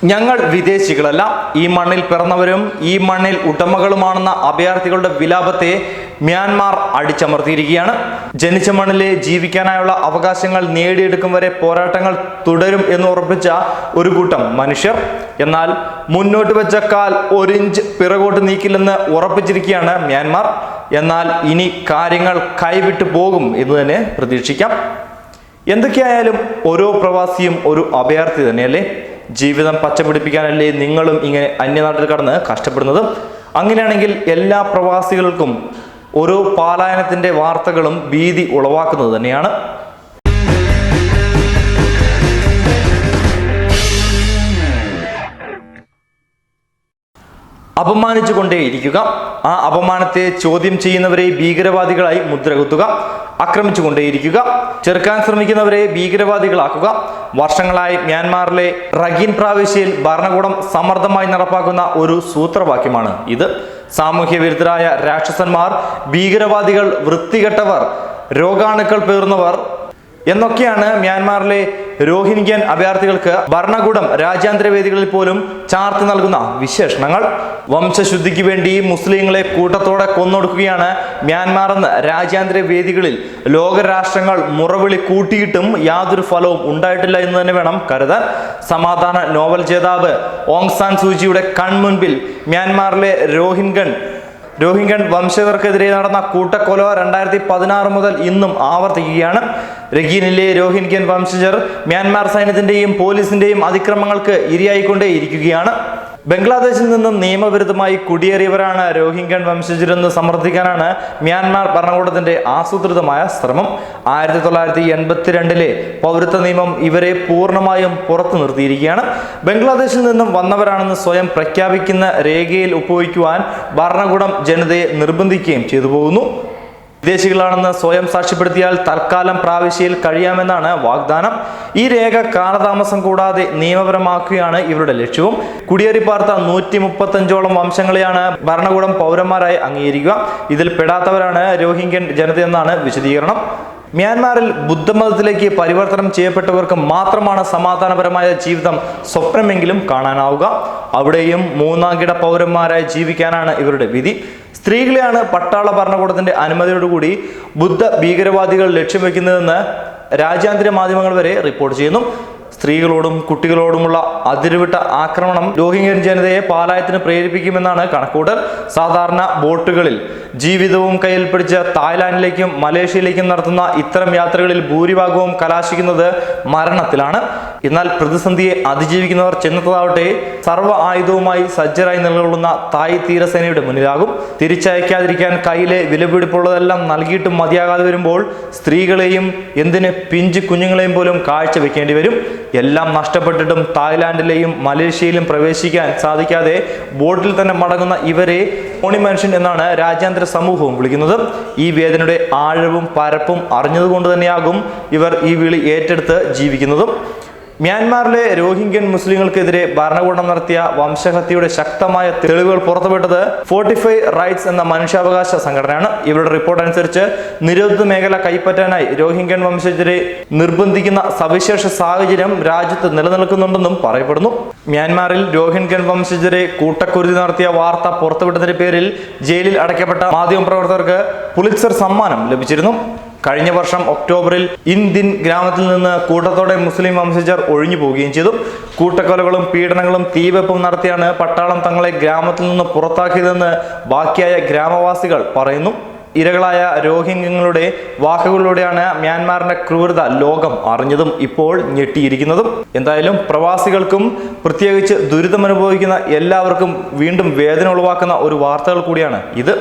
ഞങ്ങൾ വിദേശികളല്ല, ഈ മണ്ണിൽ പിറന്നവരും ഈ മണ്ണിൽ ഉടമകളുമാണെന്ന അഭയാർത്ഥികളുടെ വിലാപത്തെ മ്യാൻമാർ അടിച്ചമർത്തിയിരിക്കുകയാണ്. ജനിച്ച മണ്ണിലെ ജീവിക്കാനായുള്ള അവകാശങ്ങൾ നേടിയെടുക്കും വരെ പോരാട്ടങ്ങൾ തുടരും എന്ന് ഉറപ്പിച്ച ഒരു കൂട്ടം മനുഷ്യർ. എന്നാൽ മുന്നോട്ട് വെച്ച കാൽ ഒരിഞ്ച് പിറകോട്ട് നീക്കില്ലെന്ന് ഉറപ്പിച്ചിരിക്കുകയാണ് മ്യാൻമാർ. എന്നാൽ ഇനി കാര്യങ്ങൾ കൈവിട്ടു പോകും എന്ന് തന്നെ പ്രതീക്ഷിക്കാം. എന്തൊക്കെയായാലും ഓരോ പ്രവാസിയും ഒരു അഭയാർത്ഥി തന്നെയല്ലേ? ജീവിതം പച്ചപിടിപ്പിക്കാനല്ലേ നിങ്ങളും ഇങ്ങനെ അന്യനാട്ടിൽ കടന്ന് കഷ്ടപ്പെടുന്നത്? അങ്ങനെയാണെങ്കിൽ എല്ലാ പ്രവാസികൾക്കും ഓരോ പലായനത്തിന്റെ വാർത്തകളും ഭീതി ഉളവാക്കുന്നത് തന്നെയാണ്. അപമാനിച്ചുകൊണ്ടേയിരിക്കുക, ആ അപമാനത്തെ ചോദ്യം ചെയ്യുന്നവരെ ഭീകരവാദികളായി മുദ്രകുത്തുക, ആക്രമിച്ചുകൊണ്ടേയിരിക്കുക, ചെറുക്കാൻ ശ്രമിക്കുന്നവരെ ഭീകരവാദികളാക്കുക. വർഷങ്ങളായി മ്യാൻമാറിലെ റഗീൻ പ്രവിശ്യയിൽ ഭരണകൂടം സമർത്ഥമായി നടപ്പാക്കുന്ന ഒരു സൂത്രവാക്യമാണ് ഇത്. സാമൂഹ്യ വിരുദ്ധരായ രാക്ഷസന്മാർ, ഭീകരവാദികൾ, വൃത്തികെട്ടവർ, രോഗാണുക്കൾ പേർന്നവർ എന്നൊക്കെയാണ് മ്യാൻമാറിലെ രോഹിൻഗ്യൻ അഭയാർത്ഥികൾക്ക് ഭരണകൂടം രാജ്യാന്തര വേദികളിൽ പോലും ചാർത്തി നൽകുന്ന വിശേഷണങ്ങൾ. വംശശുദ്ധിക്ക് വേണ്ടി മുസ്ലിങ്ങളെ കൂട്ടത്തോടെ കൊന്നൊടുക്കുകയാണ് മ്യാൻമാർ എന്ന് രാജ്യാന്തര വേദികളിൽ ലോകരാഷ്ട്രങ്ങൾ മുറവിളി കൂട്ടിയിട്ടും യാതൊരു ഫലവും ഉണ്ടായിട്ടില്ല എന്ന് തന്നെ വേണം കരുതാൻ. സമാധാന നോബൽ ജേതാവ് ഓങ് സാൻ സൂചിയുടെ കൺമുൻപിൽ മ്യാൻമാറിലെ രോഹിംഗ്യൻ വംശജർക്കെതിരെ നടന്ന കൂട്ടക്കൊല 2016 മുതൽ ഇന്നും ആവർത്തിക്കുകയാണ്. റഗീനിലെ രോഹിംഗ്യൻ വംശജർ മ്യാൻമാർ സൈന്യത്തിന്റെയും പോലീസിന്റെയും അതിക്രമങ്ങൾക്ക് ഇരയായിക്കൊണ്ടേയിരിക്കുകയാണ്. ബംഗ്ലാദേശിൽ നിന്നും നിയമവിരുദ്ധമായി കുടിയേറിയവരാണ് രോഹിംഗ്യൻ വംശജരെന്ന് സമർത്ഥിക്കാനാണ് മ്യാൻമാർ ഭരണകൂടത്തിന്റെ ആസൂത്രിതമായ ശ്രമം. 1982 പൗരത്വ നിയമം ഇവരെ പൂർണ്ണമായും പുറത്തു നിർത്തിയിരിക്കുകയാണ്. ബംഗ്ലാദേശിൽ നിന്നും വന്നവരാണെന്ന് സ്വയം പ്രഖ്യാപിക്കുന്ന രേഖയിൽ ഒപ്പുവയ്ക്കുവാൻ ഭരണകൂടം ജനതയെ നിർബന്ധിക്കുകയും ചെയ്തു പോകുന്നു. വിദേശികളാണെന്ന് സ്വയം സാക്ഷ്യപ്പെടുത്തിയാൽ തൽക്കാലം പ്രവിശ്യയിൽ കഴിയാമെന്നാണ് വാഗ്ദാനം. ഈ രേഖ കാലതാമസം കൂടാതെ നിയമപരമാക്കുകയാണ് ഇവരുടെ ലക്ഷ്യവും. കുടിയേറിപ്പാർത്ത 135ഓളം വംശങ്ങളെയാണ് ഭരണകൂടം പൗരന്മാരായി അംഗീകരിക്കുക. ഇതിൽ പെടാത്തവരാണ് രോഹിംഗ്യൻ ജനതയെന്നാണ് വിശദീകരണം. മ്യാൻമാറിൽ ബുദ്ധമതത്തിലേക്ക് പരിവർത്തനം ചെയ്യപ്പെട്ടവർക്ക് മാത്രമാണ് സമാധാനപരമായ ജീവിതം സ്വപ്നമെങ്കിലും കാണാനാവുക. അവിടെയും മൂന്നാംകിട പൗരന്മാരായി ജീവിക്കാനാണ് ഇവരുടെ വിധി. സ്ത്രീകളെയാണ് പട്ടാള ഭരണകൂടത്തിന്റെ അനുമതിയോടുകൂടി ബുദ്ധ ഭീകരവാദികൾ ലക്ഷ്യം വെക്കുന്നതെന്ന് രാജ്യാന്തര മാധ്യമങ്ങൾ വരെ റിപ്പോർട്ട് ചെയ്യുന്നു. സ്ത്രീകളോടും കുട്ടികളോടുമുള്ള അതിരുവിട്ട ആക്രമണം രോഹിംഗ്യൻ ജനതയെ പാലായത്തിന് പ്രേരിപ്പിക്കുമെന്നാണ് കണക്കൂട്ടൽ. സാധാരണ ബോട്ടുകളിൽ ജീവിതവും കയ്യിൽ പിടിച്ച് തായ്ലാന്റിലേക്കും മലേഷ്യയിലേക്കും നടത്തുന്ന ഇത്തരം യാത്രകളിൽ ഭൂരിഭാഗവും കലാശിക്കുന്നത് മരണത്തിലാണ്. എന്നാൽ പ്രതിസന്ധിയെ അതിജീവിക്കുന്നവർ ചെന്നെത്താവട്ടെ സർവ്വ ആയുധവുമായി സജ്ജരായി നിലകൊള്ളുന്ന തായ് തീരസേനയുടെ മുന്നിലാകും. തിരിച്ചയക്കാതിരിക്കാൻ കയ്യിലെ വിലപിടിപ്പുള്ളതെല്ലാം നൽകിയിട്ടും മതിയാകാതെ വരുമ്പോൾ സ്ത്രീകളെയും എന്തിന് പിഞ്ചു കുഞ്ഞുങ്ങളെയും പോലും കാഴ്ചവെക്കേണ്ടി വരും. എല്ലാം നഷ്ടപ്പെട്ടിട്ടും തായ്ലാന്റിലെയും മലേഷ്യയിലും പ്രവേശിക്കാൻ സാധിക്കാതെ ബോട്ടിൽ തന്നെ മടങ്ങുന്ന ഇവരെ ഓണി മനുഷ്യൻ എന്നാണ് രാജ്യാന്തര സമൂഹവും വിളിക്കുന്നത്. ഈ വേദനയുടെ ആഴവും പരപ്പും അറിഞ്ഞതുകൊണ്ട് തന്നെയാകും ഇവർ ഈ വിളി ഏറ്റെടുത്ത് ജീവിക്കുന്നതും. മ്യാൻമാറിലെ രോഹിംഗ്യൻ മുസ്ലിങ്ങൾക്കെതിരെ ഭരണകൂടം നടത്തിയ വംശഹത്യയുടെ ശക്തമായ തെളിവുകൾ പുറത്തുവിട്ടത് ഫോർട്ടിഫൈ റൈറ്റ്സ് എന്ന മനുഷ്യാവകാശ സംഘടനയാണ്. ഇവരുടെ റിപ്പോർട്ട് അനുസരിച്ച് നിരോധിത മേഖല കൈപ്പറ്റാനായി രോഹിംഗ്യൻ വംശജരെ നിർബന്ധിക്കുന്ന സവിശേഷ സാഹചര്യം രാജ്യത്ത് നിലനിൽക്കുന്നുണ്ടെന്നും പറയപ്പെടുന്നു. മ്യാൻമാറിൽ രോഹിംഗ്യൻ വംശജരെ കൂട്ടക്കുരുതി നടത്തിയ വാർത്ത പുറത്തുവിട്ടതിന്റെ പേരിൽ ജയിലിൽ അടയ്ക്കപ്പെട്ട മാധ്യമപ്രവർത്തകർക്ക് പുലിറ്റ്സർ സമ്മാനം ലഭിച്ചിരുന്നു. കഴിഞ്ഞ വർഷം ഒക്ടോബറിൽ ഇന്ത്യൻ ഗ്രാമത്തിൽ നിന്ന് കൂട്ടത്തോടെ മുസ്ലിം വംശജർ ഒഴിഞ്ഞു പോവുകയും ചെയ്തു. കൂട്ടക്കൊലകളും പീഡനങ്ങളും തീവെപ്പും നടത്തിയാണ് പട്ടാളം തങ്ങളെ ഗ്രാമത്തിൽ നിന്ന് പുറത്താക്കിയതെന്ന് ബാക്കിയായ ഗ്രാമവാസികൾ പറയുന്നു. ഇരകളായ രോഹിംഗ്യങ്ങളുടെ വാക്കുകളിലൂടെയാണ് മ്യാൻമാറിന്റെ ക്രൂരത ലോകം അറിഞ്ഞതും ഇപ്പോൾ ഞെട്ടിയിരിക്കുന്നതും. എന്തായാലും പ്രവാസികൾക്കും പ്രത്യേകിച്ച് ദുരിതമനുഭവിക്കുന്ന എല്ലാവർക്കും വീണ്ടും വേദന ഉളവാക്കുന്ന ഒരു വാർത്തകൾ കൂടിയാണ് ഇത്.